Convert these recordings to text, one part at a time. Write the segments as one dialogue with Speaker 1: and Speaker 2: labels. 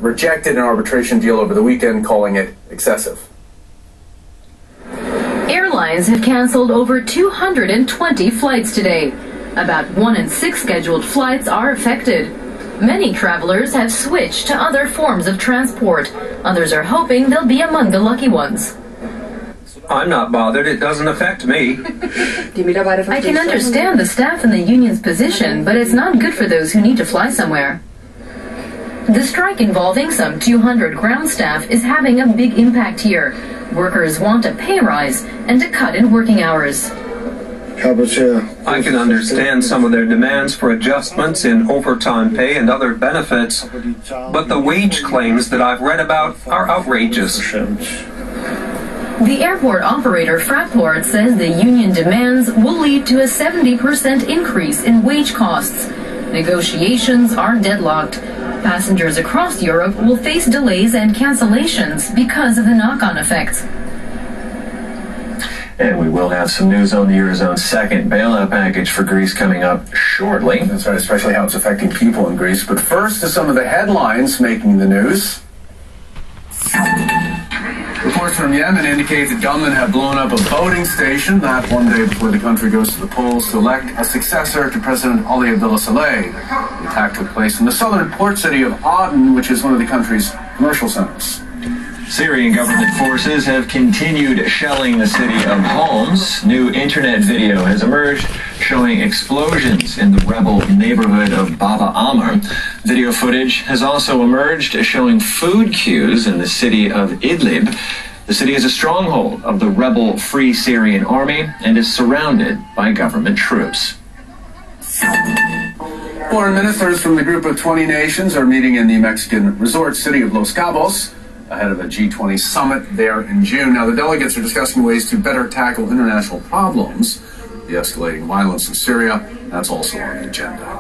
Speaker 1: rejected an arbitration deal over the weekend, calling it excessive.
Speaker 2: Airlines have canceled over 220 flights today. About 1 in 6 scheduled flights are affected. Many travelers have switched to other forms of transport. Others are hoping they'll be among the lucky ones.
Speaker 3: I'm not bothered. It doesn't affect me.
Speaker 2: I can understand the staff in the union's position, but it's not good for those who need to fly somewhere. The strike involving some 200 ground staff is having a big impact here. Workers want a pay rise and a cut in working hours.
Speaker 3: I can understand some of their demands for adjustments in overtime pay and other benefits, but the wage claims that I've read about are outrageous.
Speaker 2: The airport operator Fraport says the union demands will lead to a 70% increase in wage costs. Negotiations are deadlocked. Passengers across Europe will face delays and cancellations because of the knock-on effects.
Speaker 4: And we will have some news on the Eurozone's second bailout package for Greece coming up shortly.
Speaker 1: That's right, especially how it's affecting people in Greece. But first to some of the headlines making the news. Reports from Yemen indicate that gunmen have blown up a voting station, that one day before the country goes to the polls to elect a successor to President Ali Abdullah Saleh. The attack took place in the southern port city of Aden, which is one of the country's commercial centers.
Speaker 4: Syrian government forces have continued shelling the city of Homs. New internet video has emerged showing explosions in the rebel neighborhood of Baba Amr. Video footage has also emerged showing food queues in the city of Idlib. The city is a stronghold of the rebel Free Syrian Army and is surrounded by government troops.
Speaker 1: Foreign ministers from the group of 20 nations are meeting in the Mexican resort city of Los Cabos ahead of a G20 summit there in June. Now, the delegates are discussing ways to better tackle international problems. The escalating violence in Syria, that's also on the agenda.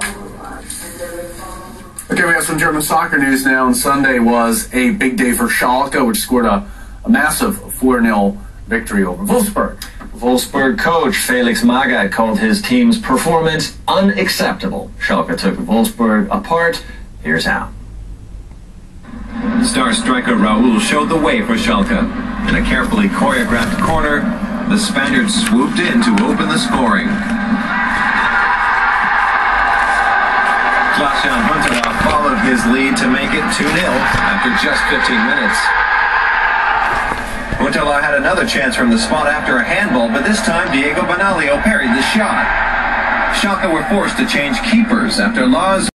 Speaker 1: Okay, we have some German soccer news now. On Sunday was a big day for Schalke, which scored a massive 4-0 victory over Wolfsburg.
Speaker 4: Wolfsburg coach Felix Magath called his team's performance unacceptable. Schalke took Wolfsburg apart. Here's how.
Speaker 5: Star striker Raul showed the way for Schalke. In a carefully choreographed corner, the Spaniards swooped in to open the scoring. Klaas-Jan Huntelaar followed his lead to make it 2-0 after just 15 minutes. Huntelaar had another chance from the spot after a handball, but this time Diego Benaglio parried the shot. Schalke were forced to change keepers after Lars